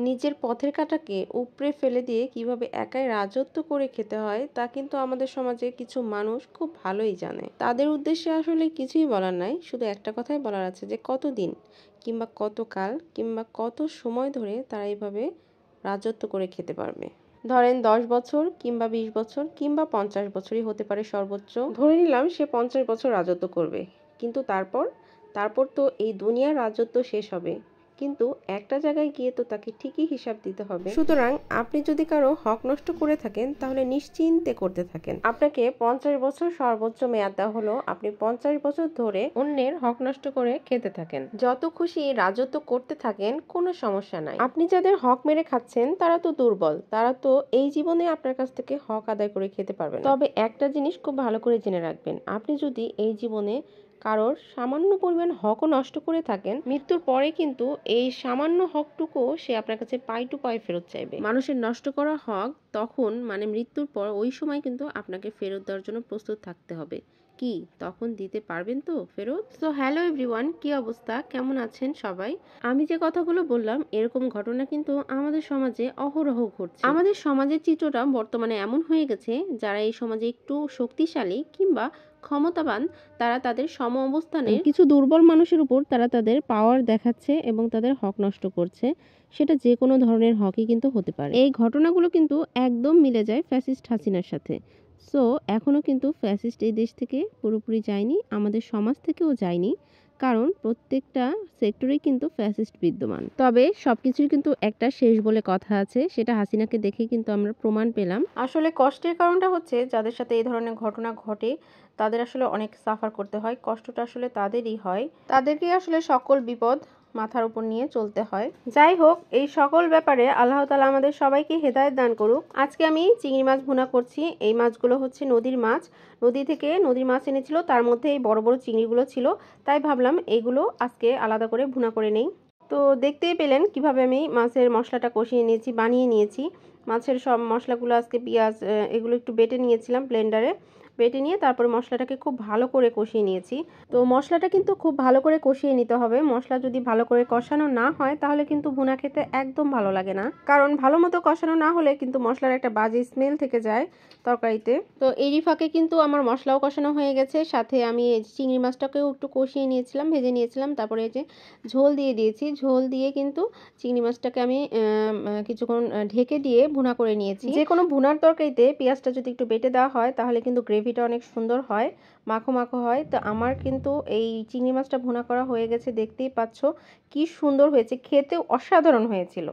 নিজের পথের কাঁটাকে উপড়ে ফেলে দিয়ে কিভাবে একাই রাজত্ব করে খেতে হয় তা কিন্তু আমাদের সমাজে কিছু মানুষ খুব ভালোই জানে। তাদের উদ্দেশ্যে আসলে কিছুই বলার নাই, শুধু একটা কথাই বলার আছে যে কতদিন কিংবা কতকাল কিংবা কত সময় ধরে তারা এইভাবে রাজত্ব করে খেতে পারবে। ধরেন 10 বছর কিংবা 20 বছর কিংবা 50 বছরই হতে পারে সর্বোচ্চ। ধরে নিলাম সে 50 বছর রাজত্ব করবে, কিন্তু তারপর তারপর তো এই দুনিয়ার রাজত্ব শেষ হবে, কিন্তু একটা জায়গায় গিয়ে তো তাকে ঠিকই হিসাব দিতে হবে। সুতরাং আপনি যদি কারো হক নষ্ট করে থাকেন তাহলে নিশ্চিন্তে করতে থাকেন। আপনাকে 50 বছর সর্বোচ্চ মেয়াদ দেওয়া হলো, আপনি 50 বছর ধরে অন্যের হক নষ্ট করে খেতে থাকেন, যত খুশি রাজত্ব করতে থাকেন, কোনো সমস্যা নাই। আপনি যাদের হক মেরে খাচ্ছেন তারা তো দুর্বল, তারা তো এই জীবনে আপনার কাছ থেকে হক আদায় করে খেতে পারবে না। তবে একটা জিনিস খুব ভালো করে জেনে রাখবেন, আপনি যদি এই জীবনে কারোর সামান্য পরিমাণ হকও নষ্ট করে থাকেন, মৃত্যুর পরে কিন্তু এই সামান্য হকটুকু সে আপনার কাছে পাই টু পাই ফেরত চাইবে। মানুষের নষ্ট করা হক তখন মানে মৃত্যুর পর ওই সময় কিন্তু আপনাকে ফেরত দেওয়ার জন্য প্রস্তুত থাকতে হবে। কি তখন দিতে পারবেন তো ফেরত? তো হ্যালো এভরিওয়ান, কি অবস্থা, কেমন আছেন সবাই? আমি যে কথাগুলো বললাম এরকম ঘটনা কিন্তু আমাদের সমাজে অহরহ ঘটছে। আমাদের সমাজের চিত্রটা বর্তমানে এমন হয়ে গেছে, যারা এই সমাজে একটু শক্তিশালী কিংবা ক্ষমতাবান তারা তাদের সম অবস্থানে কিছু দুর্বল মানুষের উপর তারা তাদের পাওয়ার দেখাচ্ছে এবং তাদের হক নষ্ট করছে। সেটা যে কোনো ধরনের হকই কিন্তু হতে পারে। এই ঘটনাগুলো কিন্তু একদম মিলে যায় ফ্যাসিস্ট হাসিনার সাথে। সো এখনো কিন্তু ফ্যাসিস্ট এই দেশ থেকে পুরোপুরি যায়নি, আমাদের সমাজ থেকেও যায়নি, কারণ প্রত্যেকটা সেক্টরেই কিন্তু ফ্যাসিস্ট বিদ্যমান। তবে সবকিছুর কিন্তু একটা শেষ বলে কথা আছে, সেটা হাসিনাকে দেখে কিন্তু আমরা প্রমাণ পেলাম। আসলে কষ্টের কারণটা হচ্ছে যাদের সাথে এই ধরনের ঘটনা ঘটে তাদের আসলে অনেক সাফার করতে হয়, কষ্টটা আসলে তাদেরই হয়, তাদেরকেই আসলে সকল বিপদ মাথার উপর নিয়ে চলতে হয়। যাই হোক, এই সকল ব্যাপারে আল্লাহ তাআলা আমাদের সবাইকে হেদায়েত দান করুক। আজকে আমি চিংড়ি মাছ ভুনা করছি। এই মাছগুলো হচ্ছে নদীর মাছ, নদী থেকে নদীর মাছ এনেছিল, তার মধ্যে এই বড় বড় চিংড়িগুলো ছিল, তাই ভাবলাম এইগুলো আজকে আলাদা করে ভুনা করে নেই। তো দেখতেই পেলেন কিভাবে আমি মাছের মশলাটা কষিয়ে নিয়েছি, বানিয়ে নিয়েছি। মাছের সব মশলাগুলো আজকে পেঁয়াজ এগুলো একটু বেটে নিয়েছিলাম ব্লেন্ডারে, বেটে নিয়ে তারপরে মশলাটাকে খুব ভালো করে কষিয়ে নিয়েছি। তো মশলাটা কিন্তু খুব ভালো করে কষিয়ে নিতে হবে। মশলা যদি ভালো করে কষানো না হয় তাহলে কিন্তু ভুনা খেতে একদম ভালো লাগে না, কারণ ভালো মতো কষানো না হলে কিন্তু মশলার একটা বাজে স্মেল থেকে যায় তরকারিতে। তো এরই ফাঁকে কিন্তু আমার মশলাও কষানো হয়ে গেছে, সাথে আমি চিংড়ি মাছটাকেও একটু কষিয়ে নিয়েছিলাম, ভেজে নিয়েছিলাম। তারপরে এই যে ঝোল দিয়ে দিয়েছি, ঝোল দিয়ে কিন্তু চিংড়ি মাছটাকে আমি কিছুক্ষণ ঢেকে দিয়ে ভুনা করে নিয়েছি। যে কোনো ভুনার তরকারিতে পেঁয়াজটা যদি একটু বেটে দেওয়া হয় তাহলে কিন্তু গ্রেভিটা অনেক সুন্দর হয়, মাখো মাখো হয়। তো আমার কিন্তু এই চিংড়ি মাছটা ভুনা করা হয়ে গেছে, দেখতেই পাচ্ছ কি সুন্দর হয়েছে, খেতেও অসাধারণ হয়েছিল।